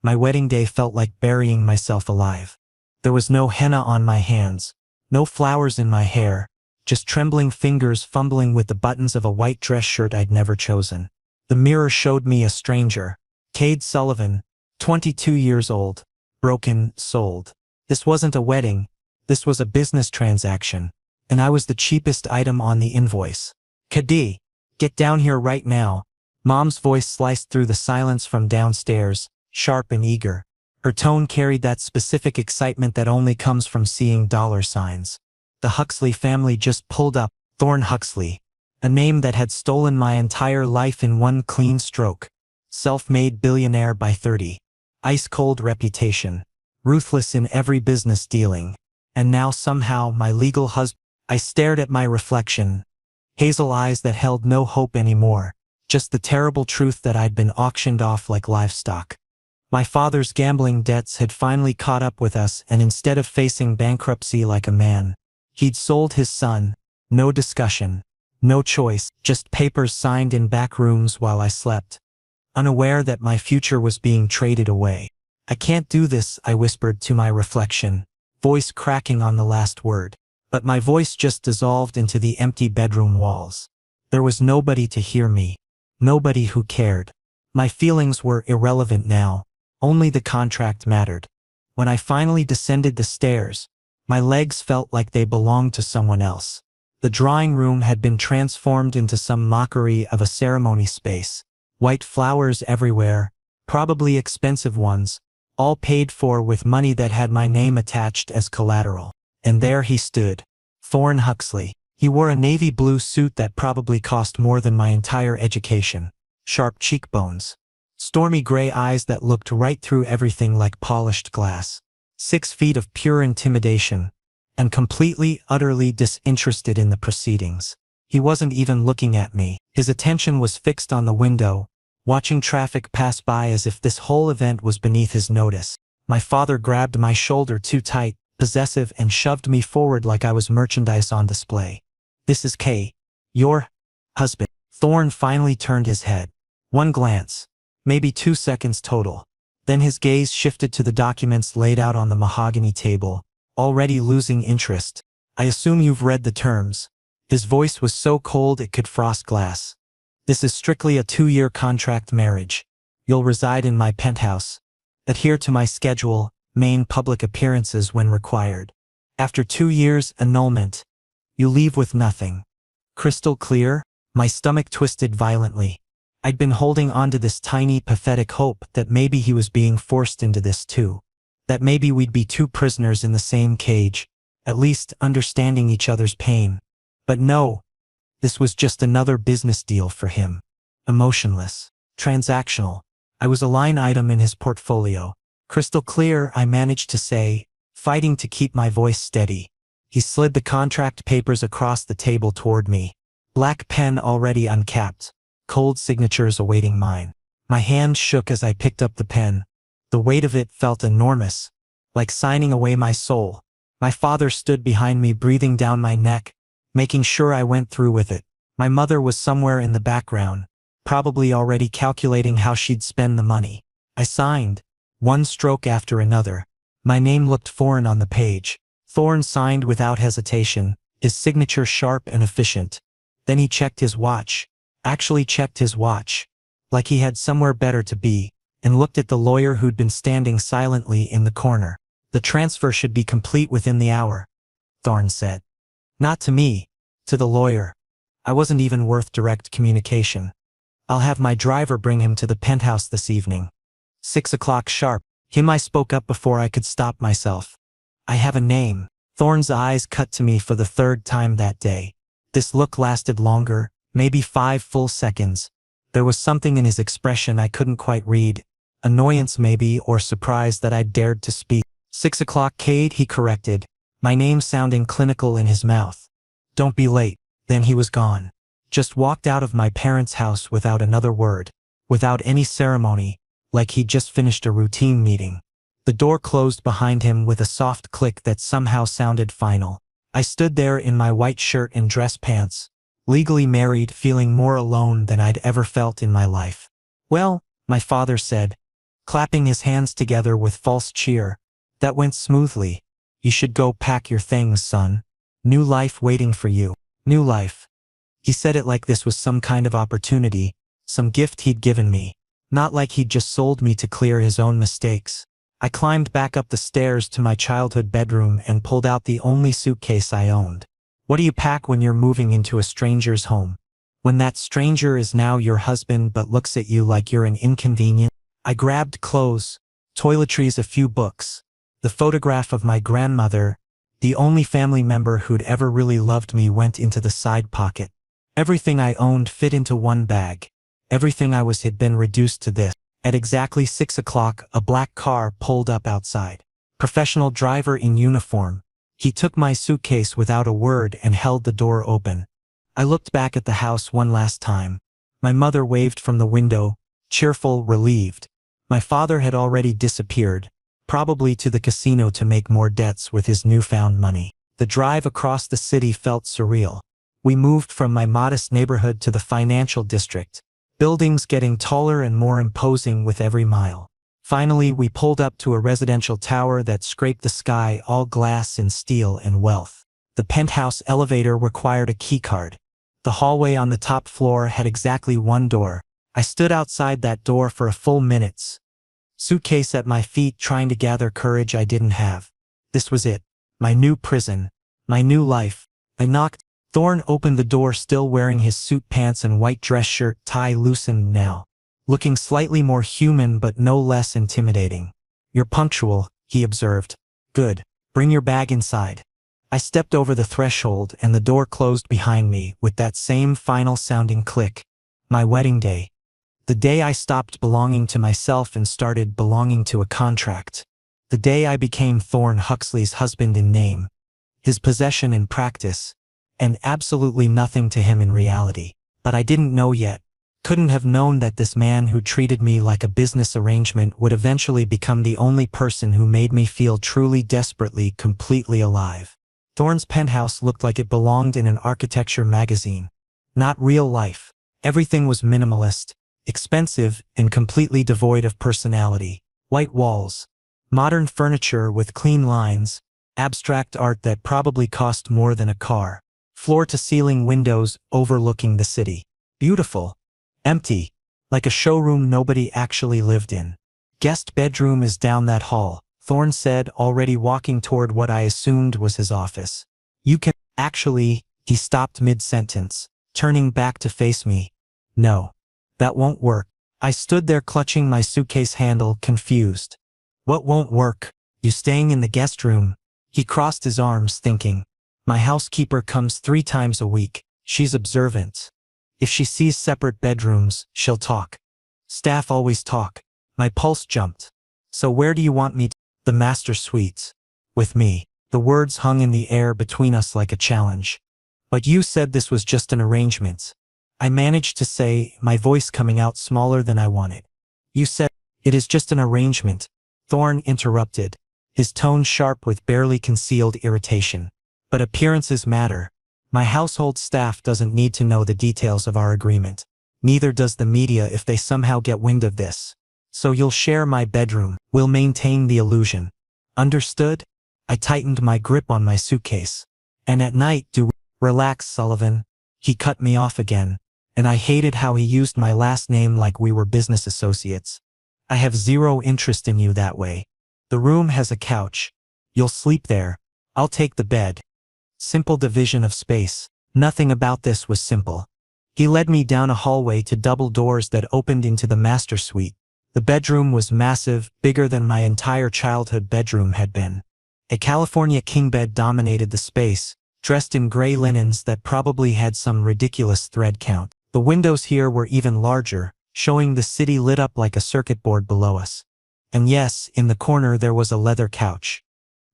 My wedding day felt like burying myself alive. There was no henna on my hands, no flowers in my hair, just trembling fingers fumbling with the buttons of a white dress shirt I'd never chosen. The mirror showed me a stranger, Cade Sullivan, 22 years old, broken-souled. This wasn't a wedding, this was a business transaction, and I was the cheapest item on the invoice. Cade, get down here right now. Mom's voice sliced through the silence from downstairs, sharp and eager. Her tone carried that specific excitement that only comes from seeing dollar signs. The Huxley family just pulled up, Thorne Huxley, a name that had stolen my entire life in one clean stroke. Self-made billionaire by 30. Ice-cold reputation. Ruthless in every business dealing. And now somehow my legal husband. I stared at my reflection. Hazel eyes that held no hope anymore. Just the terrible truth that I'd been auctioned off like livestock. My father's gambling debts had finally caught up with us, and instead of facing bankruptcy like a man, he'd sold his son. No discussion. No choice, just papers signed in back rooms while I slept. Unaware that my future was being traded away. I can't do this, I whispered to my reflection, voice cracking on the last word. But my voice just dissolved into the empty bedroom walls. There was nobody to hear me. Nobody who cared. My feelings were irrelevant now. Only the contract mattered. When I finally descended the stairs, my legs felt like they belonged to someone else. The drawing room had been transformed into some mockery of a ceremony space. White flowers everywhere, probably expensive ones, all paid for with money that had my name attached as collateral. And there he stood, Thorne Huxley. He wore a navy blue suit that probably cost more than my entire education. Sharp cheekbones. Stormy gray eyes that looked right through everything like polished glass. 6 feet of pure intimidation. And completely, utterly disinterested in the proceedings. He wasn't even looking at me. His attention was fixed on the window, watching traffic pass by as if this whole event was beneath his notice. My father grabbed my shoulder too tight, possessive, and shoved me forward like I was merchandise on display. This is Kay. Your husband. Thorne finally turned his head. One glance. Maybe 2 seconds total. Then his gaze shifted to the documents laid out on the mahogany table, already losing interest. I assume you've read the terms. His voice was so cold it could frost glass. This is strictly a 2-year contract marriage. You'll reside in my penthouse. Adhere to my schedule, main public appearances when required. After 2 years, annulment. You leave with nothing. Crystal clear? My stomach twisted violently. I'd been holding onto this tiny, pathetic hope that maybe he was being forced into this too. That maybe we'd be 2 prisoners in the same cage, at least understanding each other's pain. But no. This was just another business deal for him. Emotionless. Transactional. I was a line item in his portfolio. Crystal clear, I managed to say, fighting to keep my voice steady. He slid the contract papers across the table toward me. Black pen already uncapped. Cold signatures awaiting mine. My hand shook as I picked up the pen. The weight of it felt enormous, like signing away my soul. My father stood behind me, breathing down my neck, making sure I went through with it. My mother was somewhere in the background, probably already calculating how she'd spend the money. I signed, one stroke after another. My name looked foreign on the page. Thorne signed without hesitation, his signature sharp and efficient. Then he checked his watch. Actually checked his watch, like he had somewhere better to be, and looked at the lawyer who'd been standing silently in the corner. The transfer should be complete within the hour, Thorne said. Not to me, to the lawyer. I wasn't even worth direct communication. I'll have my driver bring him to the penthouse this evening. 6 o'clock sharp. I spoke up before I could stop myself. I have a name. Thorne's eyes cut to me for the 3rd time that day. This look lasted longer. Maybe 5 full seconds. There was something in his expression I couldn't quite read. Annoyance maybe, or surprise that I'd dared to speak. 6 o'clock Cade, he corrected, my name sounding clinical in his mouth. Don't be late. Then he was gone. Just walked out of my parents' house without another word, without any ceremony, like he'd just finished a routine meeting. The door closed behind him with a soft click that somehow sounded final. I stood there in my white shirt and dress pants, legally married, feeling more alone than I'd ever felt in my life. Well, my father said, clapping his hands together with false cheer. That went smoothly. You should go pack your things, son. New life waiting for you. New life. He said it like this was some kind of opportunity, some gift he'd given me. Not like he'd just sold me to clear his own mistakes. I climbed back up the stairs to my childhood bedroom and pulled out the only suitcase I owned. What do you pack when you're moving into a stranger's home? When that stranger is now your husband but looks at you like you're an inconvenience? I grabbed clothes, toiletries, a few books, the photograph of my grandmother, the only family member who'd ever really loved me, went into the side pocket. Everything I owned fit into one bag. Everything I was had been reduced to this. At exactly 6 o'clock, a black car pulled up outside. Professional driver in uniform. He took my suitcase without a word and held the door open. I looked back at the house one last time. My mother waved from the window, cheerful, relieved. My father had already disappeared, probably to the casino to make more debts with his newfound money. The drive across the city felt surreal. We moved from my modest neighborhood to the financial district, buildings getting taller and more imposing with every mile. Finally, we pulled up to a residential tower that scraped the sky, all glass and steel and wealth. The penthouse elevator required a keycard. The hallway on the top floor had exactly one door. I stood outside that door for a full minute, suitcase at my feet, trying to gather courage I didn't have. This was it. My new prison. My new life. I knocked. Thorne opened the door, still wearing his suit pants and white dress shirt, tie loosened now. Looking slightly more human but no less intimidating. You're punctual, he observed. Good. Bring your bag inside. I stepped over the threshold and the door closed behind me with that same final sounding click. My wedding day. The day I stopped belonging to myself and started belonging to a contract. The day I became Thorne Huxley's husband in name, his possession in practice, and absolutely nothing to him in reality. But I didn't know yet. Couldn't have known that this man who treated me like a business arrangement would eventually become the only person who made me feel truly, desperately, completely alive. Thorne's penthouse looked like it belonged in an architecture magazine. Not real life. Everything was minimalist, expensive, and completely devoid of personality. White walls, modern furniture with clean lines, abstract art that probably cost more than a car. Floor-to-ceiling windows overlooking the city. Beautiful. Empty. Like a showroom nobody actually lived in. Guest bedroom is down that hall, Thorne said, already walking toward what I assumed was his office. You can… Actually, he stopped mid-sentence, turning back to face me. No. That won't work. I stood there clutching my suitcase handle, confused. What won't work? You staying in the guest room? He crossed his arms, thinking. My housekeeper comes 3 times a week. She's observant. If she sees separate bedrooms, she'll talk. Staff always talk. My pulse jumped. So where do you want me to? The master suites. With me. The words hung in the air between us like a challenge. But you said this was just an arrangement. I managed to say, my voice coming out smaller than I wanted. You said, it is just an arrangement. Thorne interrupted, his tone sharp with barely concealed irritation. But appearances matter. My household staff doesn't need to know the details of our agreement. Neither does the media if they somehow get wind of this. So you'll share my bedroom. We'll maintain the illusion. Understood? I tightened my grip on my suitcase. And at night do we… Relax, Sullivan. He cut me off again. And I hated how he used my last name like we were business associates. I have zero interest in you that way. The room has a couch. You'll sleep there. I'll take the bed. Simple division of space. Nothing about this was simple. He led me down a hallway to double doors that opened into the master suite. The bedroom was massive, bigger than my entire childhood bedroom had been. A California king bed dominated the space, dressed in gray linens that probably had some ridiculous thread count. The windows here were even larger, showing the city lit up like a circuit board below us. And yes, in the corner there was a leather couch.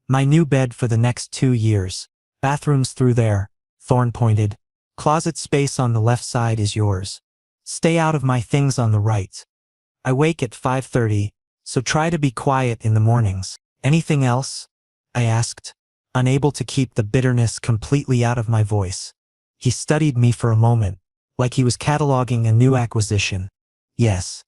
My new bed for the next 2 years. Bathrooms through there, Thorne pointed. Closet space on the left side is yours. Stay out of my things on the right. I wake at 5:30, so try to be quiet in the mornings. Anything else? I asked, unable to keep the bitterness completely out of my voice. He studied me for a moment, like he was cataloging a new acquisition. Yes.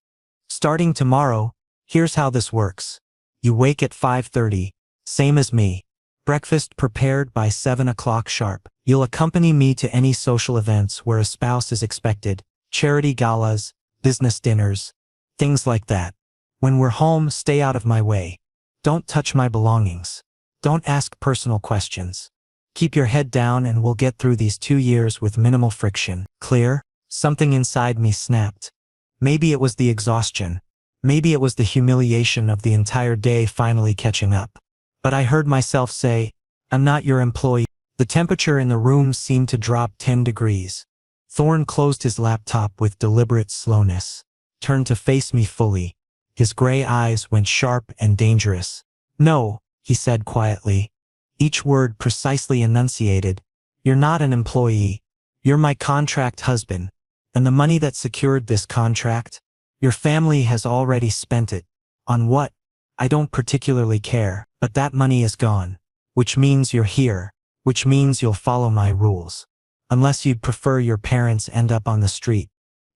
Starting tomorrow, Here's how this works. You wake at 5:30, same as me. Breakfast prepared by 7 o'clock sharp. You'll accompany me to any social events where a spouse is expected, charity galas, business dinners, things like that. When we're home, stay out of my way. Don't touch my belongings. Don't ask personal questions. Keep your head down and we'll get through these 2 years with minimal friction. Clear? Something inside me snapped. Maybe it was the exhaustion. Maybe it was the humiliation of the entire day finally catching up. But I heard myself say, I'm not your employee. The temperature in the room seemed to drop 10 degrees. Thorn closed his laptop with deliberate slowness, turned to face me fully. His gray eyes went sharp and dangerous. No, he said quietly, each word precisely enunciated. You're not an employee. You're my contract husband. And the money that secured this contract? Your family has already spent it. On what? I don't particularly care, but that money is gone. Which means you're here. Which means you'll follow my rules. Unless you'd prefer your parents end up on the street.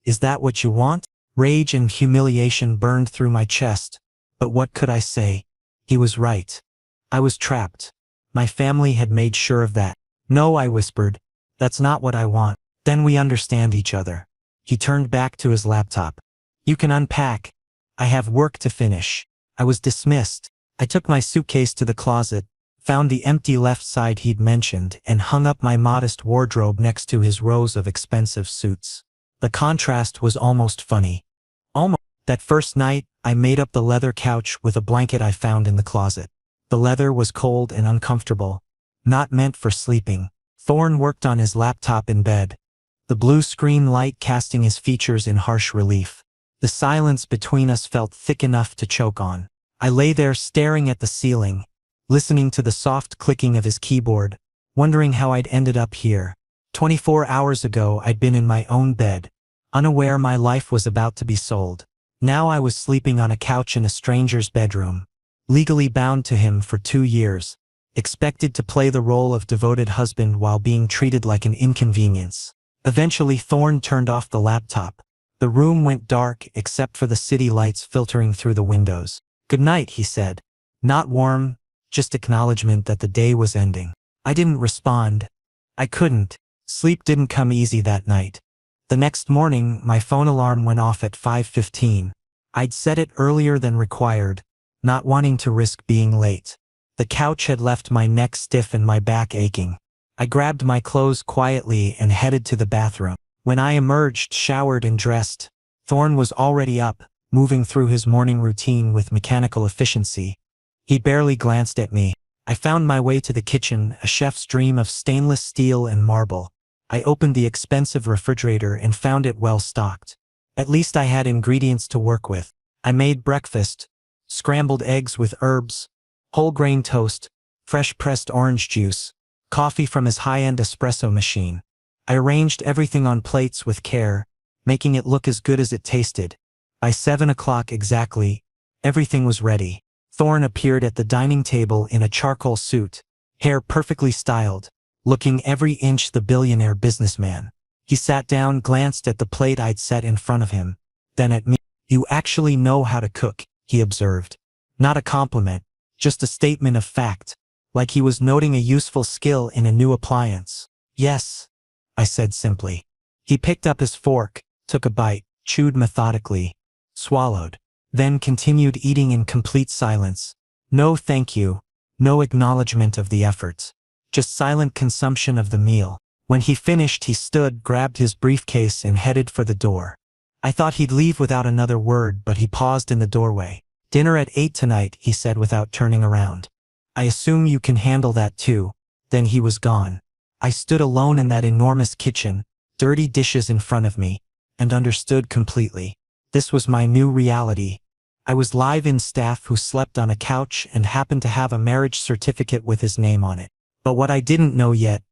Is that what you want? Rage and humiliation burned through my chest. But what could I say? He was right. I was trapped. My family had made sure of that. No, I whispered. That's not what I want. Then we understand each other. He turned back to his laptop. You can unpack. I have work to finish. I was dismissed. I took my suitcase to the closet, found the empty left side he'd mentioned, and hung up my modest wardrobe next to his rows of expensive suits. The contrast was almost funny. Almost. That first night, I made up the leather couch with a blanket I found in the closet. The leather was cold and uncomfortable, not meant for sleeping. Thorn worked on his laptop in bed, the blue screen light casting his features in harsh relief. The silence between us felt thick enough to choke on. I lay there staring at the ceiling, listening to the soft clicking of his keyboard, wondering how I'd ended up here. 24 hours ago, I'd been in my own bed, unaware my life was about to be sold. Now I was sleeping on a couch in a stranger's bedroom, legally bound to him for 2 years, expected to play the role of devoted husband while being treated like an inconvenience. Eventually, Thorn turned off the laptop. The room went dark except for the city lights filtering through the windows. Good night, he said. Not warm, just acknowledgement that the day was ending. I didn't respond. I couldn't. Sleep didn't come easy that night. The next morning, my phone alarm went off at 5:15. I'd set it earlier than required, not wanting to risk being late. The couch had left my neck stiff and my back aching. I grabbed my clothes quietly and headed to the bathroom. When I emerged, showered and dressed, Thorn was already up, moving through his morning routine with mechanical efficiency. He barely glanced at me. I found my way to the kitchen, a chef's dream of stainless steel and marble. I opened the expensive refrigerator and found it well stocked. At least I had ingredients to work with. I made breakfast, scrambled eggs with herbs, whole grain toast, fresh pressed orange juice, coffee from his high-end espresso machine. I arranged everything on plates with care, making it look as good as it tasted. By 7 o'clock exactly, everything was ready. Thorn appeared at the dining table in a charcoal suit, hair perfectly styled, looking every inch the billionaire businessman. He sat down, glanced at the plate I'd set in front of him, then at me. You actually know how to cook, he observed. Not a compliment, just a statement of fact, like he was noting a useful skill in a new appliance. Yes, I said simply. He picked up his fork, took a bite, chewed methodically, swallowed, then continued eating in complete silence. No thank you, no acknowledgement of the effort, just silent consumption of the meal. When he finished, he stood, grabbed his briefcase and headed for the door. I thought he'd leave without another word, but he paused in the doorway. Dinner at 8 tonight, he said without turning around. I assume you can handle that too. Then he was gone. I stood alone in that enormous kitchen, dirty dishes in front of me, and understood completely. This was my new reality. I was live-in staff who slept on a couch and happened to have a marriage certificate with his name on it. But what I didn't know yet,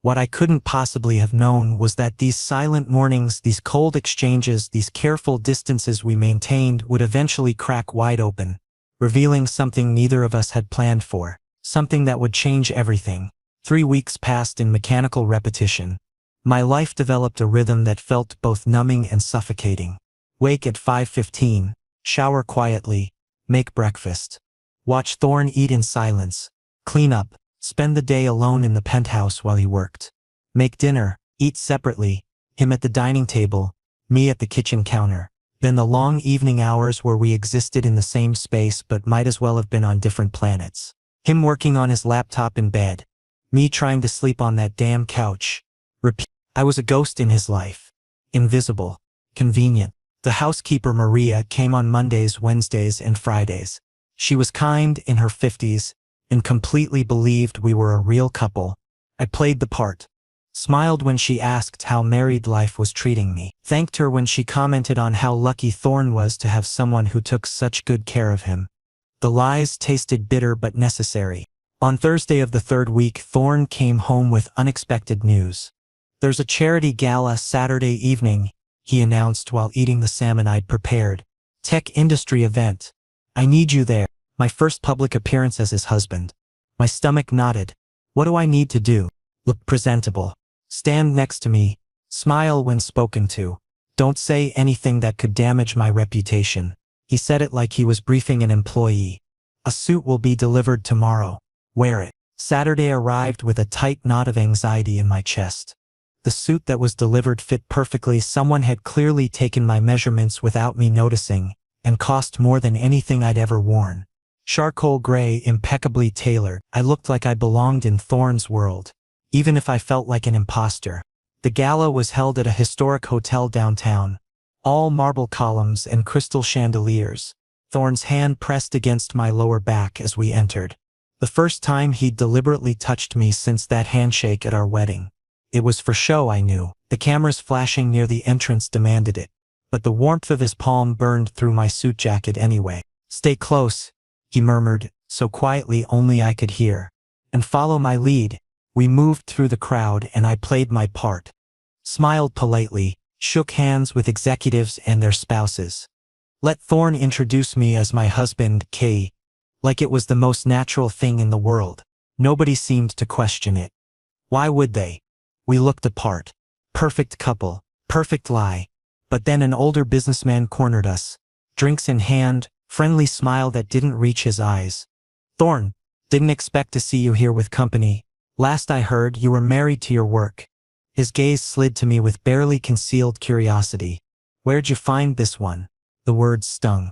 what I couldn't possibly have known, was that these silent mornings, these cold exchanges, these careful distances we maintained would eventually crack wide open, revealing something neither of us had planned for, something that would change everything. 3 weeks passed in mechanical repetition. My life developed a rhythm that felt both numbing and suffocating. Wake at 5:15, shower quietly, make breakfast, watch Thorn eat in silence, clean up, spend the day alone in the penthouse while he worked, make dinner, eat separately, him at the dining table, me at the kitchen counter. Then the long evening hours where we existed in the same space but might as well have been on different planets. Him working on his laptop in bed, me trying to sleep on that damn couch. Repeat. I was a ghost in his life. Invisible. Convenient. The housekeeper Maria came on Mondays, Wednesdays, and Fridays. She was kind, in her 50s, and completely believed we were a real couple. I played the part. Smiled when she asked how married life was treating me. Thanked her when she commented on how lucky Thorn was to have someone who took such good care of him. The lies tasted bitter but necessary. On Thursday of the third week, Thorn came home with unexpected news. There's a charity gala Saturday evening, he announced while eating the salmon I'd prepared. Tech industry event. I need you there. My first public appearance as his husband. My stomach knotted. What do I need to do? Look presentable. Stand next to me. Smile when spoken to. Don't say anything that could damage my reputation. He said it like he was briefing an employee. A suit will be delivered tomorrow. Wear it. Saturday arrived with a tight knot of anxiety in my chest. The suit that was delivered fit perfectly. Someone had clearly taken my measurements without me noticing, and cost more than anything I'd ever worn. Charcoal gray, impeccably tailored. I looked like I belonged in Thorn's world, even if I felt like an imposter. The gala was held at a historic hotel downtown. All marble columns and crystal chandeliers. Thorn's hand pressed against my lower back as we entered. The first time he'd deliberately touched me since that handshake at our wedding. It was for show, I knew. The cameras flashing near the entrance demanded it. But the warmth of his palm burned through my suit jacket anyway. Stay close, he murmured, so quietly only I could hear. And follow my lead. We moved through the crowd and I played my part. Smiled politely, shook hands with executives and their spouses. Let Thorn introduce me as my husband, Kay, like it was the most natural thing in the world. Nobody seemed to question it. Why would they? We looked apart. Perfect couple, perfect lie. But then an older businessman cornered us. Drinks in hand, friendly smile that didn't reach his eyes. Thorn, didn't expect to see you here with company. Last I heard, you were married to your work. His gaze slid to me with barely concealed curiosity. Where'd you find this one? The words stung.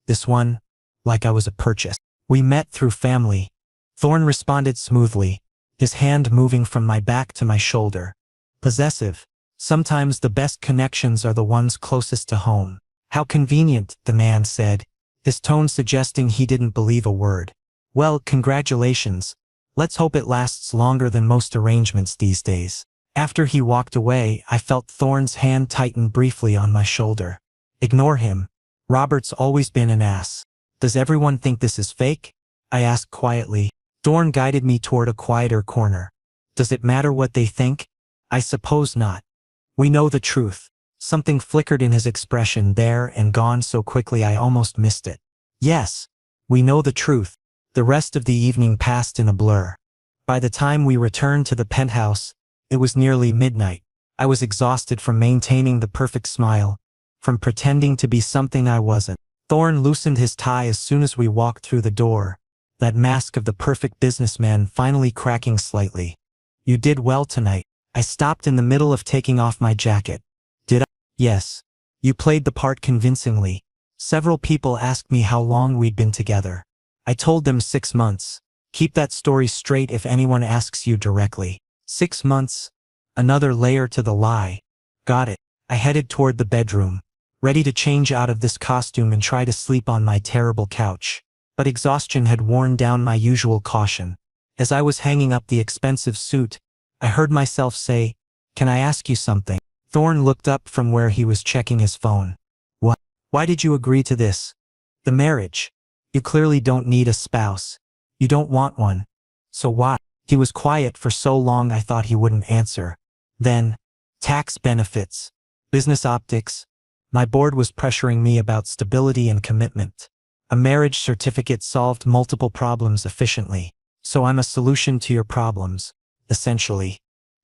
This one? Like I was a purchase. We met through family. Thorn responded smoothly, his hand moving from my back to my shoulder. Possessive. Sometimes the best connections are the ones closest to home. How convenient, the man said, his tone suggesting he didn't believe a word. Well, congratulations. Let's hope it lasts longer than most arrangements these days. After he walked away, I felt Thorn's hand tighten briefly on my shoulder. Ignore him. Robert's always been an ass. Does everyone think this is fake? I asked quietly. Thorn guided me toward a quieter corner. Does it matter what they think? I suppose not. We know the truth. Something flickered in his expression there and gone so quickly I almost missed it. Yes, we know the truth. The rest of the evening passed in a blur. By the time we returned to the penthouse, it was nearly midnight. I was exhausted from maintaining the perfect smile, from pretending to be something I wasn't. Thorn loosened his tie as soon as we walked through the door, that mask of the perfect businessman finally cracking slightly. You did well tonight. I stopped in the middle of taking off my jacket. Did I? Yes. You played the part convincingly. Several people asked me how long we'd been together. I told them 6 months. Keep that story straight if anyone asks you directly. 6 months? Another layer to the lie. Got it. I headed toward the bedroom, ready to change out of this costume and try to sleep on my terrible couch. But exhaustion had worn down my usual caution. As I was hanging up the expensive suit, I heard myself say, "Can I ask you something?" Thorn looked up from where he was checking his phone. What? Why did you agree to this? The marriage. You clearly don't need a spouse. You don't want one. So why? He was quiet for so long I thought he wouldn't answer. Then, tax benefits, business optics. My board was pressuring me about stability and commitment. A marriage certificate solved multiple problems efficiently. So I'm a solution to your problems, essentially.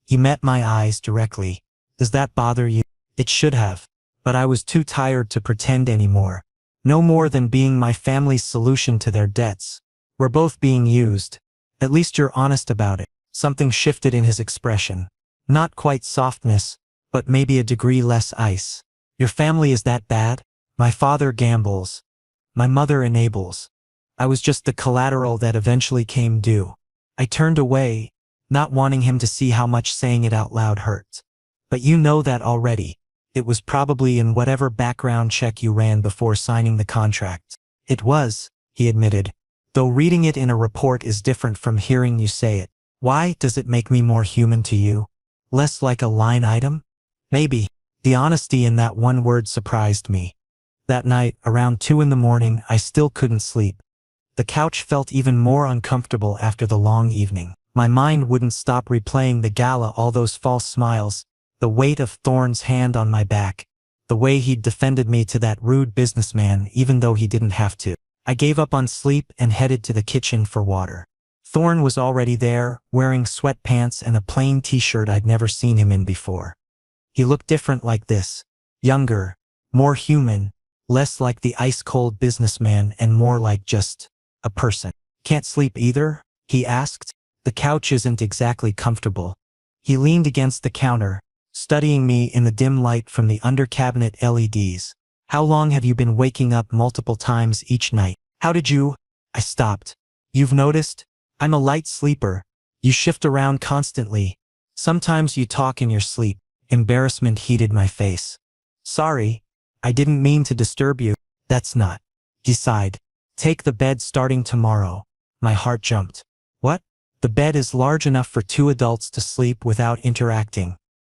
He met my eyes directly. Does that bother you? It should have. But I was too tired to pretend anymore. No more than being my family's solution to their debts. We're both being used. At least you're honest about it. Something shifted in his expression. Not quite softness, but maybe a degree less ice. Your family is that bad? My father gambles. My mother enables. I was just the collateral that eventually came due. I turned away, not wanting him to see how much saying it out loud hurt. But you know that already. It was probably in whatever background check you ran before signing the contract. It was, he admitted, though reading it in a report is different from hearing you say it. Why does it make me more human to you? Less like a line item? Maybe. The honesty in that one word surprised me. That night, around 2 a.m, I still couldn't sleep. The couch felt even more uncomfortable after the long evening. My mind wouldn't stop replaying the gala, all those false smiles, the weight of Thorne's hand on my back, the way he'd defended me to that rude businessman even though he didn't have to. I gave up on sleep and headed to the kitchen for water. Thorne was already there, wearing sweatpants and a plain t-shirt I'd never seen him in before. He looked different like this. Younger, more human, less like the ice-cold businessman and more like just a person. Can't sleep either? He asked. The couch isn't exactly comfortable. He leaned against the counter, studying me in the dim light from the under-cabinet LEDs. How long have you been waking up multiple times each night? How did you? I stopped. You've noticed? I'm a light sleeper. You shift around constantly. Sometimes you talk in your sleep. Embarrassment heated my face. Sorry. I didn't mean to disturb you. That's not. He sighed. Take the bed starting tomorrow. My heart jumped. What? The bed is large enough for 2 adults to sleep without interacting.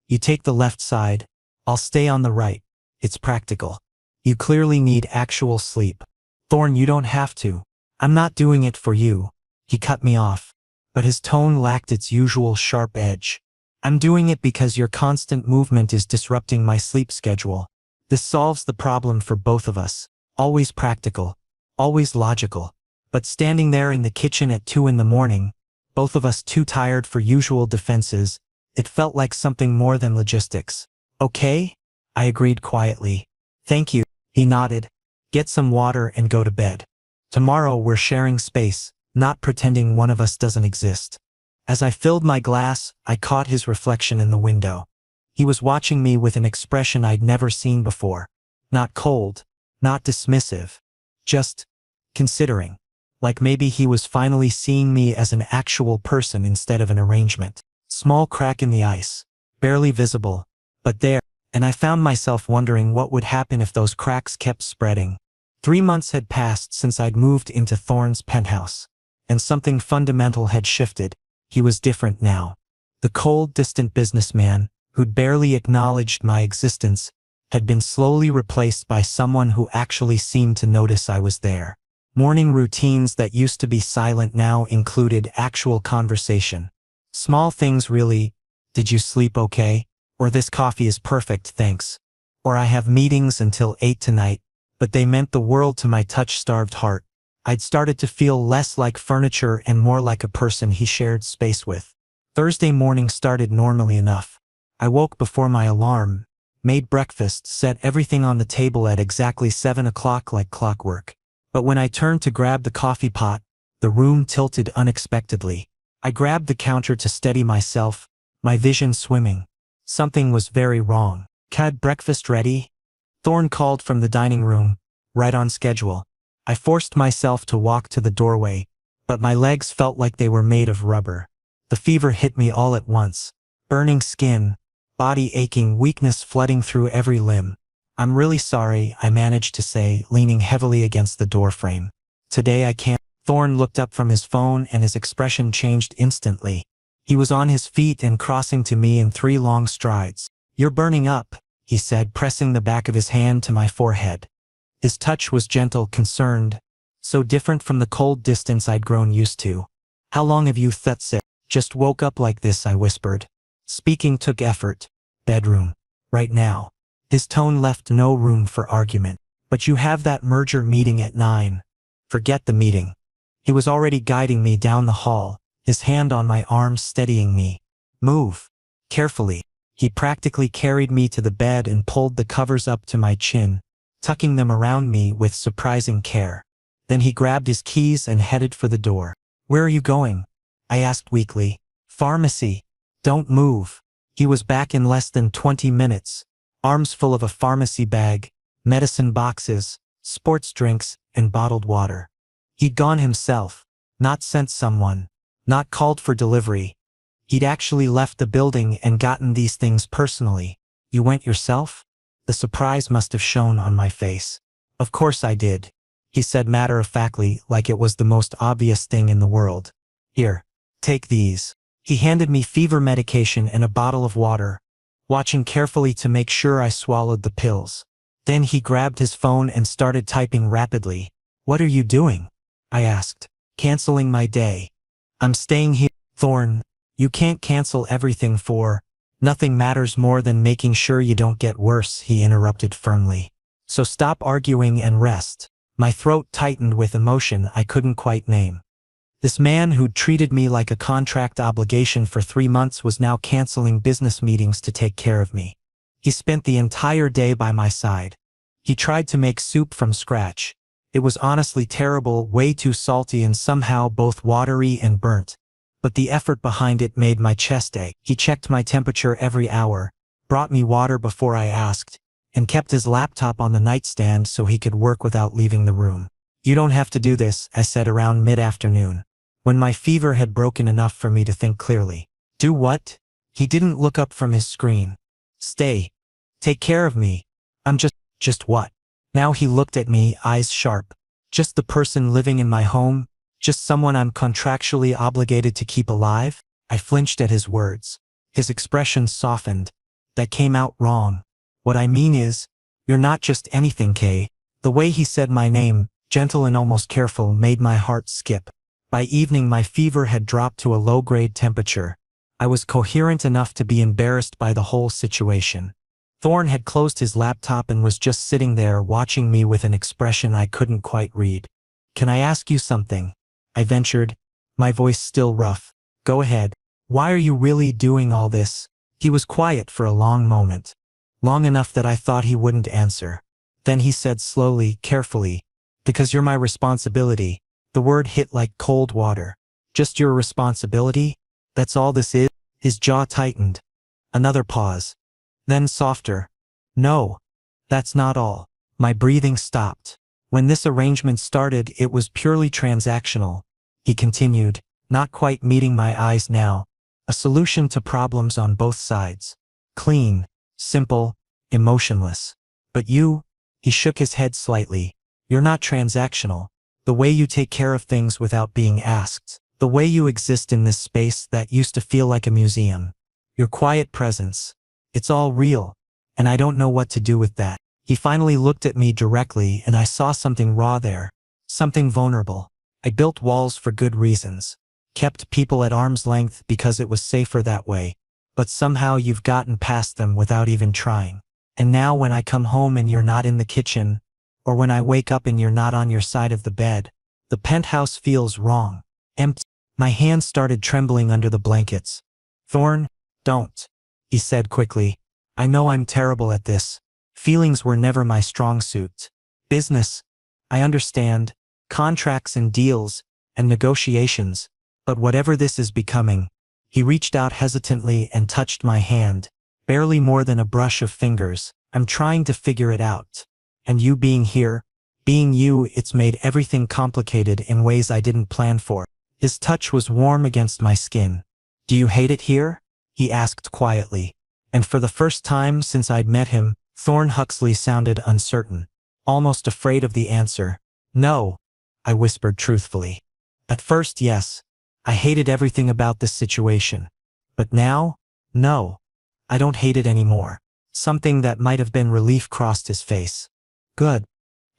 You take the left side. I'll stay on the right. It's practical. You clearly need actual sleep. Thorne, you don't have to. I'm not doing it for you. He cut me off, but his tone lacked its usual sharp edge. I'm doing it because your constant movement is disrupting my sleep schedule. This solves the problem for both of us. Always practical. Always logical. But standing there in the kitchen at 2 a.m, both of us too tired for usual defenses, it felt like something more than logistics. Okay? I agreed quietly. Thank you. He nodded. Get some water and go to bed. Tomorrow we're sharing space, not pretending one of us doesn't exist. As I filled my glass, I caught his reflection in the window. He was watching me with an expression I'd never seen before. Not cold, not dismissive, just considering. Like maybe he was finally seeing me as an actual person instead of an arrangement. Small crack in the ice, barely visible, but there, and I found myself wondering what would happen if those cracks kept spreading. 3 months had passed since I'd moved into Thorne's penthouse, and something fundamental had shifted. He was different now. The cold, distant businessman, who'd barely acknowledged my existence, had been slowly replaced by someone who actually seemed to notice I was there. Morning routines that used to be silent now included actual conversation. Small things really. Did you sleep okay? Or this coffee is perfect, thanks. Or I have meetings until 8 tonight, but they meant the world to my touch-starved heart. I'd started to feel less like furniture and more like a person he shared space with. Thursday morning started normally enough. I woke before my alarm, made breakfast, set everything on the table at exactly 7 o'clock like clockwork. But when I turned to grab the coffee pot, the room tilted unexpectedly. I grabbed the counter to steady myself, my vision swimming. Something was very wrong. Had breakfast ready? Thorne called from the dining room, right on schedule. I forced myself to walk to the doorway, but my legs felt like they were made of rubber. The fever hit me all at once. Burning skin, body aching, weakness flooding through every limb. I'm really sorry, I managed to say, leaning heavily against the doorframe. Today I can't. Thorne looked up from his phone and his expression changed instantly. He was on his feet and crossing to me in 3 long strides. You're burning up, he said, pressing the back of his hand to my forehead. His touch was gentle, concerned, so different from the cold distance I'd grown used to. How long have you sick? Just woke up like this, I whispered. Speaking took effort. Bedroom. Right now. His tone left no room for argument. But you have that merger meeting at 9. Forget the meeting. He was already guiding me down the hall, his hand on my arm steadying me. Move. Carefully. He practically carried me to the bed and pulled the covers up to my chin. tucking them around me with surprising care. Then he grabbed his keys and headed for the door. "Where are you going?" I asked weakly. "Pharmacy. Don't move." He was back in less than 20 minutes, arms full of a pharmacy bag, medicine boxes, sports drinks, and bottled water. He'd gone himself, not sent someone, not called for delivery. He'd actually left the building and gotten these things personally. "You went yourself?" The surprise must have shown on my face. "Of course I did," he said matter-of-factly, like it was the most obvious thing in the world. "Here, take these." He handed me fever medication and a bottle of water, watching carefully to make sure I swallowed the pills. Then he grabbed his phone and started typing rapidly. "What are you doing?" I asked. "Canceling my day. I'm staying here." "Thorn, you can't cancel everything for. Nothing matters more than making sure you don't get worse," he interrupted firmly. "So stop arguing and rest." My throat tightened with emotion I couldn't quite name. This man who'd treated me like a contract obligation for 3 months was now canceling business meetings to take care of me. He spent the entire day by my side. He tried to make soup from scratch. It was honestly terrible, way too salty and somehow both watery and burnt. But the effort behind it made my chest ache. He checked my temperature every hour, brought me water before I asked, and kept his laptop on the nightstand so he could work without leaving the room. "You don't have to do this," I said around mid-afternoon, when my fever had broken enough for me to think clearly. "Do what?" He didn't look up from his screen. "Stay. Take care of me." "I'm just what?" Now he looked at me, eyes sharp. "Just the person living in my home? Just someone I'm contractually obligated to keep alive?" I flinched at his words. His expression softened. "That came out wrong. What I mean is, you're not just anything, Kay." The way he said my name, gentle and almost careful, made my heart skip. By evening my fever had dropped to a low-grade temperature. I was coherent enough to be embarrassed by the whole situation. Thorn had closed his laptop and was just sitting there watching me with an expression I couldn't quite read. "Can I ask you something?" I ventured, my voice still rough. "Go ahead. Why are you really doing all this?" He was quiet for a long moment. Long enough that I thought he wouldn't answer. Then he said slowly, carefully, "Because you're my responsibility." The word hit like cold water. "Just your responsibility? That's all this is?" His jaw tightened. Another pause. Then softer. "No, that's not all." My breathing stopped. "When this arrangement started, it was purely transactional," he continued, not quite meeting my eyes now. "A solution to problems on both sides. Clean, simple, emotionless. But you," he shook his head slightly, "you're not transactional. The way you take care of things without being asked. The way you exist in this space that used to feel like a museum. Your quiet presence. It's all real, and I don't know what to do with that." He finally looked at me directly and I saw something raw there. Something vulnerable. I built walls for good reasons. Kept people at arm's length because it was safer that way. But somehow you've gotten past them without even trying. And now when I come home and you're not in the kitchen, or when I wake up and you're not on your side of the bed, the penthouse feels wrong. Empty. My hands started trembling under the blankets. "Thorn, don't," he said quickly. "I know I'm terrible at this. Feelings were never my strong suit. Business, I understand, contracts and deals, and negotiations, but whatever this is becoming." He reached out hesitantly and touched my hand, barely more than a brush of fingers. "I'm trying to figure it out. And you being here, being you, it's made everything complicated in ways I didn't plan for." His touch was warm against my skin. "Do you hate it here?" he asked quietly. And for the first time since I'd met him, Thorn Huxley sounded uncertain, almost afraid of the answer. "No," I whispered truthfully. "At first, yes. I hated everything about this situation. But now, no. I don't hate it anymore." Something that might have been relief crossed his face. "Good.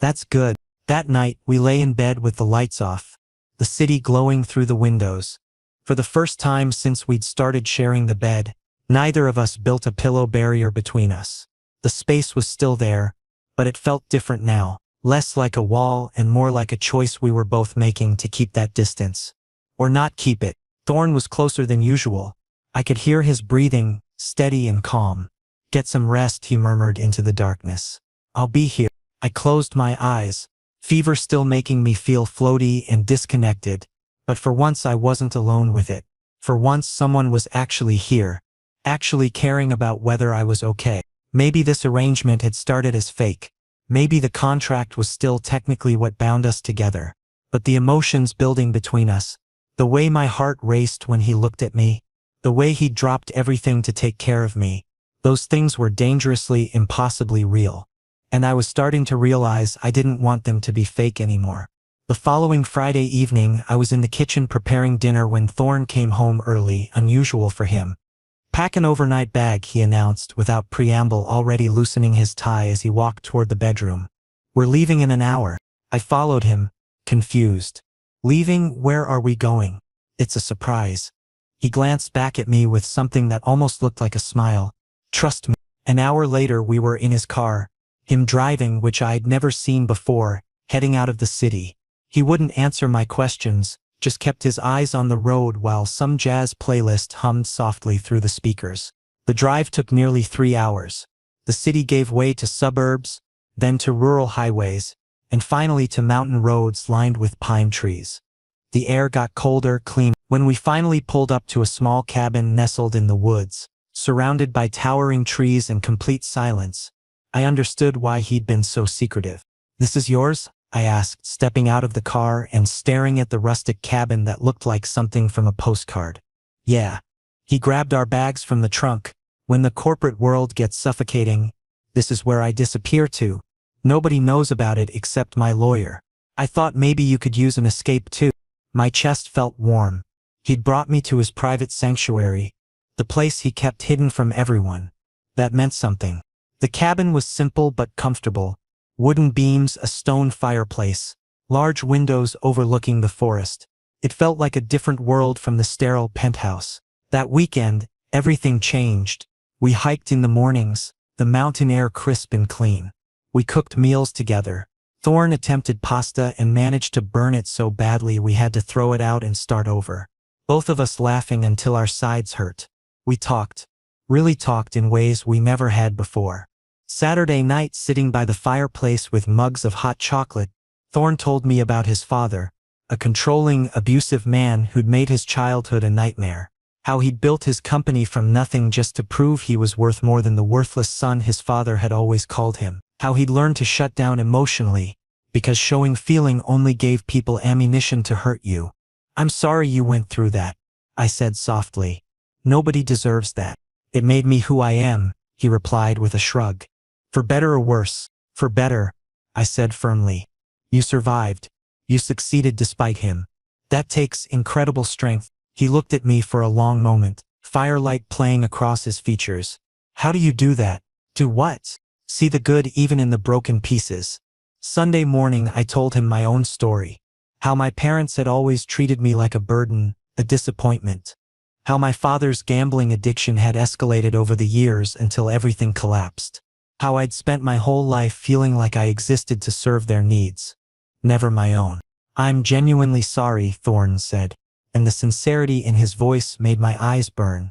That's good." That night, we lay in bed with the lights off, the city glowing through the windows. For the first time since we'd started sharing the bed, neither of us built a pillow barrier between us. The space was still there, but it felt different now, less like a wall and more like a choice we were both making to keep that distance. Or not keep it. Thorn was closer than usual. I could hear his breathing, steady and calm. "Get some rest," he murmured into the darkness. "I'll be here." I closed my eyes, fever still making me feel floaty and disconnected, but for once I wasn't alone with it. For once someone was actually here, actually caring about whether I was okay. Maybe this arrangement had started as fake. Maybe the contract was still technically what bound us together. But the emotions building between us, the way my heart raced when he looked at me, the way he dropped everything to take care of me, those things were dangerously, impossibly real. And I was starting to realize I didn't want them to be fake anymore. The following Friday evening, I was in the kitchen preparing dinner when Thorn came home early, unusual for him. "Pack an overnight bag," he announced without preamble, already loosening his tie as he walked toward the bedroom. "We're leaving in an hour." I followed him, confused. "Leaving? Where are we going?" "It's a surprise." He glanced back at me with something that almost looked like a smile. "Trust me." An hour later we were in his car, him driving, which I'd never seen before, heading out of the city. He wouldn't answer my questions, just kept his eyes on the road while some jazz playlist hummed softly through the speakers. The drive took nearly 3 hours. The city gave way to suburbs, then to rural highways, and finally to mountain roads lined with pine trees. The air got colder, cleaner. When we finally pulled up to a small cabin nestled in the woods, surrounded by towering trees and complete silence, I understood why he'd been so secretive. "This is yours?" I asked, stepping out of the car and staring at the rustic cabin that looked like something from a postcard. "Yeah." He grabbed our bags from the trunk. "When the corporate world gets suffocating, this is where I disappear to. Nobody knows about it except my lawyer. I thought maybe you could use an escape too." My chest felt warm. He'd brought me to his private sanctuary, the place he kept hidden from everyone. That meant something. The cabin was simple but comfortable. Wooden beams, a stone fireplace, large windows overlooking the forest. It felt like a different world from the sterile penthouse. That weekend, everything changed. We hiked in the mornings, the mountain air crisp and clean. We cooked meals together. Thorn attempted pasta and managed to burn it so badly we had to throw it out and start over. Both of us laughing until our sides hurt. We talked. Really talked in ways we never had before. Saturday night, sitting by the fireplace with mugs of hot chocolate, Thorn told me about his father, a controlling, abusive man who'd made his childhood a nightmare. How he'd built his company from nothing just to prove he was worth more than the worthless son his father had always called him. How he'd learned to shut down emotionally, because showing feeling only gave people ammunition to hurt you. "I'm sorry you went through that," I said softly. "Nobody deserves that." "It made me who I am," he replied with a shrug. "For better or worse." "For better," I said firmly. "You survived. You succeeded despite him. That takes incredible strength." He looked at me for a long moment, firelight playing across his features. "How do you do that?" "Do what?" "See the good even in the broken pieces." Sunday morning I told him my own story. How my parents had always treated me like a burden, a disappointment. How my father's gambling addiction had escalated over the years until everything collapsed. How I'd spent my whole life feeling like I existed to serve their needs, never my own. "I'm genuinely sorry," Thorn said, and the sincerity in his voice made my eyes burn.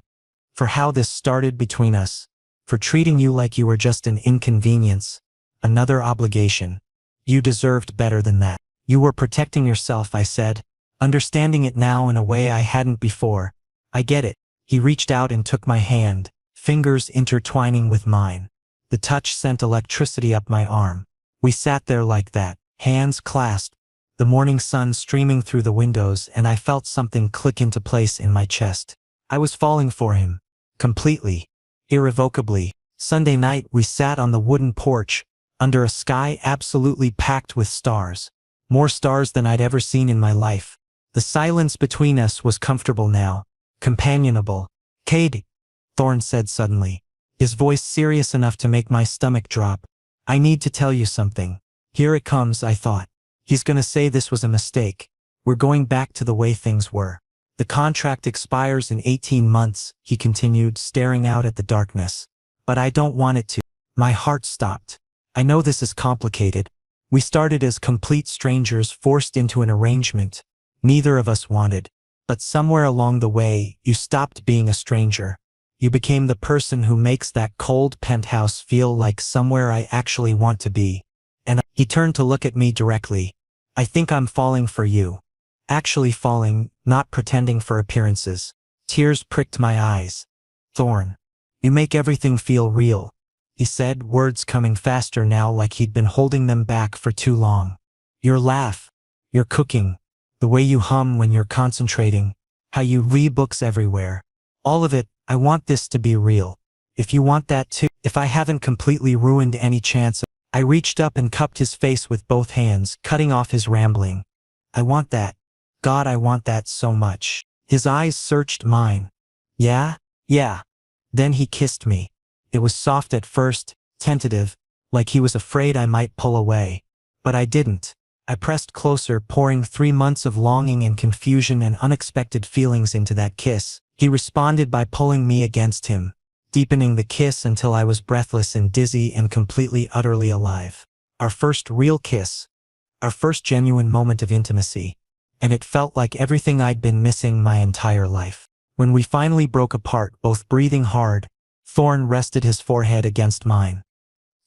"For how this started between us. For treating you like you were just an inconvenience, another obligation. You deserved better than that. You were protecting yourself," I said, understanding it now in a way I hadn't before. "I get it." He reached out and took my hand, fingers intertwining with mine. The touch sent electricity up my arm. We sat there like that, hands clasped, the morning sun streaming through the windows, and I felt something click into place in my chest. I was falling for him. Completely. Irrevocably. Sunday night we sat on the wooden porch, under a sky absolutely packed with stars. More stars than I'd ever seen in my life. The silence between us was comfortable now, companionable. "Cade," Thorn said suddenly, his voice serious enough to make my stomach drop. "I need to tell you something." Here it comes, I thought. He's gonna say this was a mistake. We're going back to the way things were. "The contract expires in 18 months, he continued, staring out at the darkness. "But I don't want it to." My heart stopped. "I know this is complicated. We started as complete strangers forced into an arrangement neither of us wanted. But somewhere along the way, you stopped being a stranger. You became the person who makes that cold penthouse feel like somewhere I actually want to be. And he turned to look at me directly. I think I'm falling for you. Actually falling, not pretending for appearances. Tears pricked my eyes. Thorn. You make everything feel real, he said, words coming faster now like he'd been holding them back for too long. Your laugh, your cooking, the way you hum when you're concentrating, how you read books everywhere. All of it, I want this to be real. If you want that too, if I haven't completely ruined any chance. I reached up and cupped his face with both hands, cutting off his rambling. I want that. God, I want that so much. His eyes searched mine. Yeah? Yeah. Then he kissed me. It was soft at first, tentative, like he was afraid I might pull away. But I didn't. I pressed closer, pouring 3 months of longing and confusion and unexpected feelings into that kiss. He responded by pulling me against him, deepening the kiss until I was breathless and dizzy and completely utterly alive. Our first real kiss. Our first genuine moment of intimacy. And it felt like everything I'd been missing my entire life. When we finally broke apart, both breathing hard, Thorn rested his forehead against mine.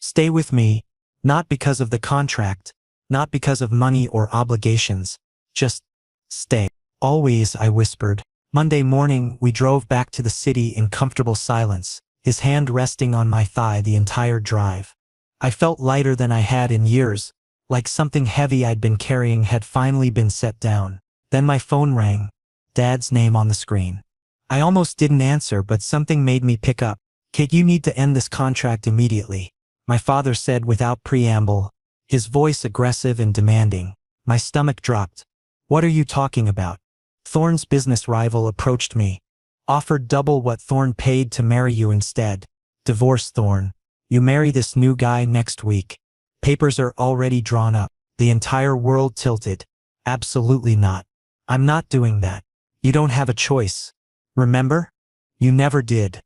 Stay with me, not because of the contract, not because of money or obligations, just stay. Always, I whispered. Monday morning, we drove back to the city in comfortable silence, his hand resting on my thigh the entire drive. I felt lighter than I had in years, like something heavy I'd been carrying had finally been set down. Then my phone rang, Dad's name on the screen. I almost didn't answer, but something made me pick up. Kate, you need to end this contract immediately, my father said without preamble, his voice aggressive and demanding. My stomach dropped. What are you talking about? Thorn's business rival approached me, offered double what Thorn paid to marry you instead. Divorce Thorn. You marry this new guy next week. Papers are already drawn up. The entire world tilted. Absolutely not. I'm not doing that. You don't have a choice. Remember? You never did.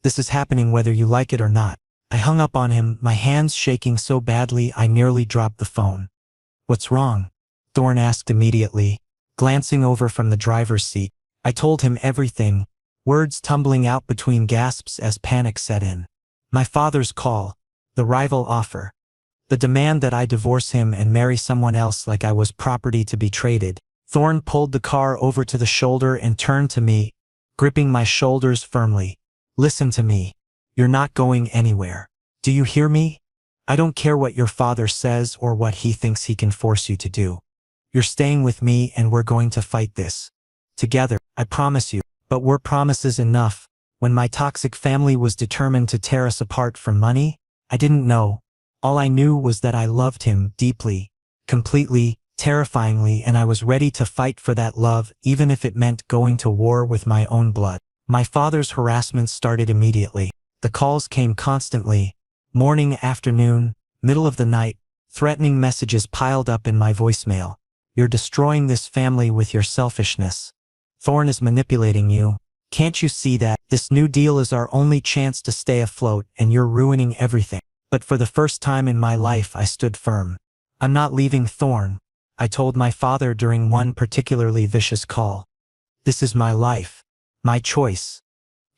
This is happening whether you like it or not. I hung up on him, my hands shaking so badly I nearly dropped the phone. What's wrong? Thorn asked immediately, glancing over from the driver's seat. I told him everything, words tumbling out between gasps as panic set in. My father's call, the rival offer, the demand that I divorce him and marry someone else like I was property to be traded. Thorn pulled the car over to the shoulder and turned to me, gripping my shoulders firmly. Listen to me. You're not going anywhere. Do you hear me? I don't care what your father says or what he thinks he can force you to do. You're staying with me and we're going to fight this. Together, I promise you. But were promises enough? When my toxic family was determined to tear us apart for money, I didn't know. All I knew was that I loved him deeply, completely, terrifyingly, and I was ready to fight for that love even if it meant going to war with my own blood. My father's harassment started immediately. The calls came constantly, morning, afternoon, middle of the night, threatening messages piled up in my voicemail. You're destroying this family with your selfishness. Thorn is manipulating you. Can't you see that? This new deal is our only chance to stay afloat and you're ruining everything. But for the first time in my life I stood firm. I'm not leaving Thorn, I told my father during one particularly vicious call. This is my life. My choice.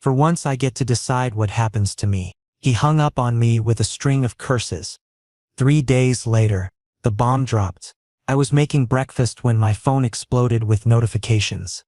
For once I get to decide what happens to me. He hung up on me with a string of curses. 3 days later, the bomb dropped. I was making breakfast when my phone exploded with notifications.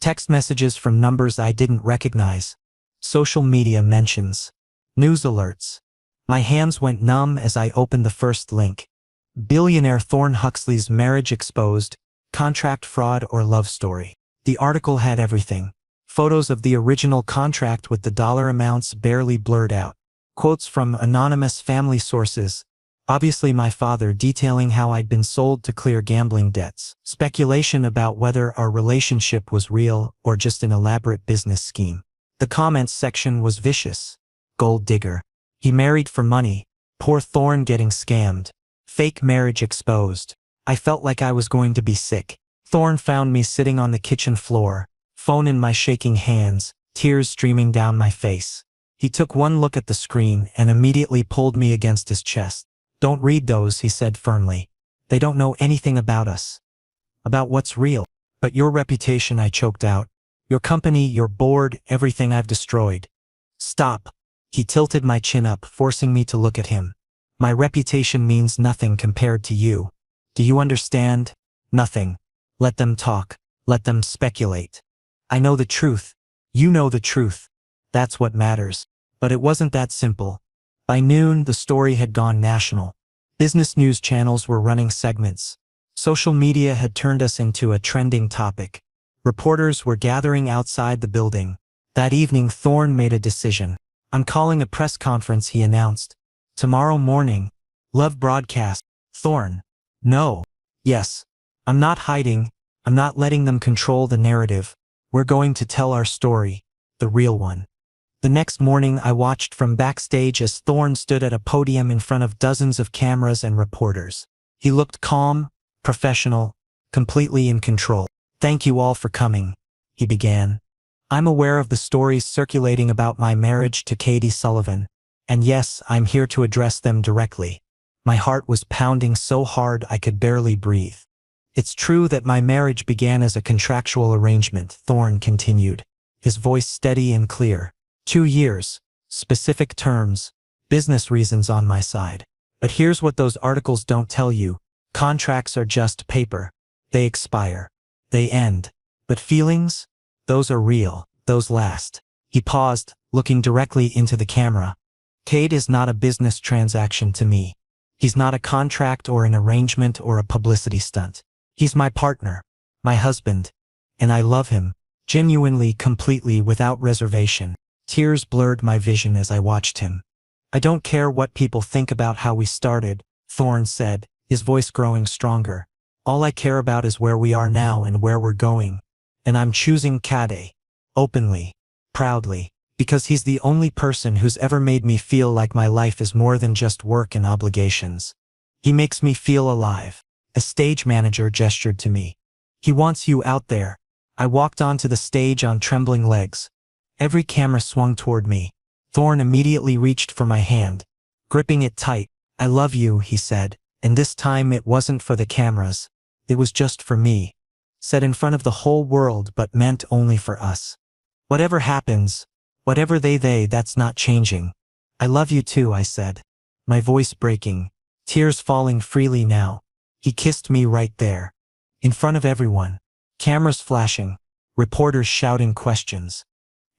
Text messages from numbers I didn't recognize. Social media mentions. News alerts. My hands went numb as I opened the first link. Billionaire Thorn Huxley's marriage exposed, contract fraud or love story. The article had everything. Photos of the original contract with the dollar amounts barely blurred out. Quotes from anonymous family sources. Obviously my father detailing how I'd been sold to clear gambling debts. Speculation about whether our relationship was real or just an elaborate business scheme. The comments section was vicious. Gold digger. He married for money. Poor Thorn getting scammed. Fake marriage exposed. I felt like I was going to be sick. Thorn found me sitting on the kitchen floor, phone in my shaking hands, tears streaming down my face. He took one look at the screen and immediately pulled me against his chest. Don't read those, he said firmly. They don't know anything about us. About what's real. But your reputation, I choked out. Your company, your board, everything I've destroyed. Stop. He tilted my chin up, forcing me to look at him. My reputation means nothing compared to you. Do you understand? Nothing. Let them talk. Let them speculate. I know the truth. You know the truth. That's what matters. But it wasn't that simple. By noon, the story had gone national. Business news channels were running segments. Social media had turned us into a trending topic. Reporters were gathering outside the building. That evening, Thorne made a decision. I'm calling a press conference, he announced. Tomorrow morning. Love broadcast. Thorne. No. Yes. I'm not hiding. I'm not letting them control the narrative. We're going to tell our story. The real one. The next morning, I watched from backstage as Thorne stood at a podium in front of dozens of cameras and reporters. He looked calm, professional, completely in control. Thank you all for coming, he began. I'm aware of the stories circulating about my marriage to Katie Sullivan. And yes, I'm here to address them directly. My heart was pounding so hard I could barely breathe. It's true that my marriage began as a contractual arrangement, Thorne continued, his voice steady and clear. 2 years, specific terms, business reasons on my side. But here's what those articles don't tell you. Contracts are just paper. They expire. They end. But feelings? Those are real. Those last. He paused, looking directly into the camera. Kate is not a business transaction to me. He's not a contract or an arrangement or a publicity stunt. He's my partner, my husband, and I love him, genuinely, completely, without reservation. Tears blurred my vision as I watched him. I don't care what people think about how we started, Thorne said, his voice growing stronger. All I care about is where we are now and where we're going. And I'm choosing Kade. Openly. Proudly. Because he's the only person who's ever made me feel like my life is more than just work and obligations. He makes me feel alive. A stage manager gestured to me. He wants you out there. I walked onto the stage on trembling legs. Every camera swung toward me. Thorne immediately reached for my hand, gripping it tight. I love you, he said, and this time it wasn't for the cameras. It was just for me. Said in front of the whole world but meant only for us. Whatever happens, whatever that's not changing. I love you too, I said, my voice breaking, tears falling freely now. He kissed me right there. In front of everyone. Cameras flashing, reporters shouting questions.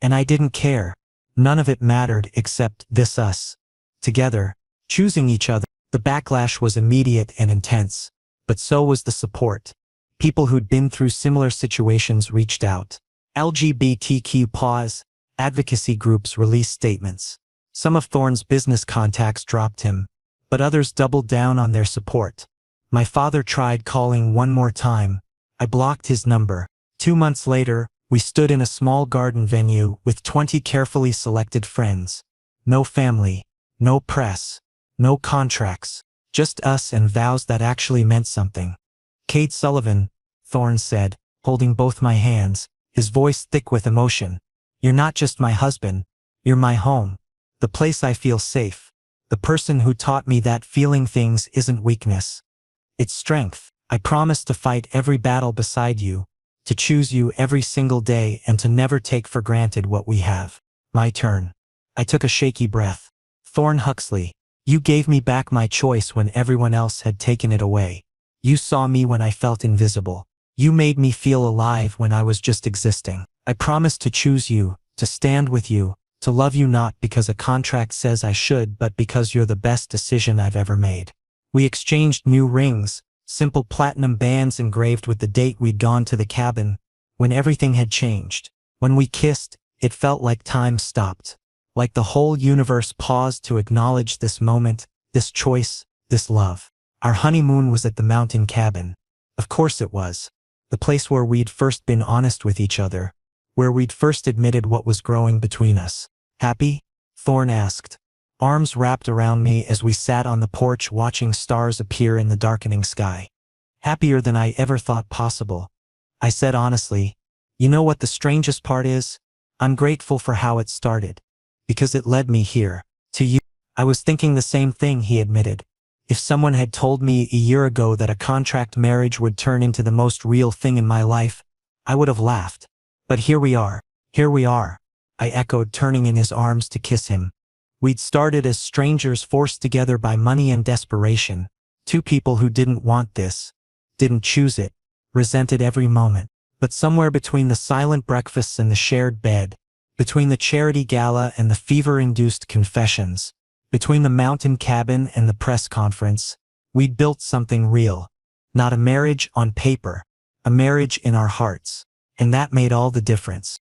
And I didn't care. None of it mattered except this us. Together, choosing each other. The backlash was immediate and intense. But so was the support. People who'd been through similar situations reached out. LGBTQ pause. Advocacy groups released statements. Some of Thorne's business contacts dropped him, but others doubled down on their support. My father tried calling one more time. I blocked his number. 2 months later, we stood in a small garden venue with 20 carefully selected friends. No family, no press, no contracts, just us and vows that actually meant something. Kate Sullivan, Thorne said, holding both my hands, his voice thick with emotion. You're not just my husband, you're my home, the place I feel safe, the person who taught me that feeling things isn't weakness. It's strength. I promise to fight every battle beside you, to choose you every single day and to never take for granted what we have. My turn. I took a shaky breath. Thorne Huxley, you gave me back my choice when everyone else had taken it away. You saw me when I felt invisible. You made me feel alive when I was just existing. I promise to choose you, to stand with you, to love you not because a contract says I should but because you're the best decision I've ever made. We exchanged new rings, simple platinum bands engraved with the date we'd gone to the cabin, when everything had changed. When we kissed, it felt like time stopped. Like the whole universe paused to acknowledge this moment, this choice, this love. Our honeymoon was at the mountain cabin. Of course it was. The place where we'd first been honest with each other. Where we'd first admitted what was growing between us. Happy? Thorne asked. Arms wrapped around me as we sat on the porch watching stars appear in the darkening sky. Happier than I ever thought possible. I said honestly, you know what the strangest part is? I'm grateful for how it started. Because it led me here, to you. I was thinking the same thing, he admitted. If someone had told me a year ago that a contract marriage would turn into the most real thing in my life, I would have laughed. But here we are. Here we are. I echoed, turning in his arms to kiss him. We'd started as strangers forced together by money and desperation, two people who didn't want this, didn't choose it, resented every moment. But somewhere between the silent breakfasts and the shared bed, between the charity gala and the fever-induced confessions, between the mountain cabin and the press conference, we'd built something real. Not a marriage on paper, a marriage in our hearts. And that made all the difference.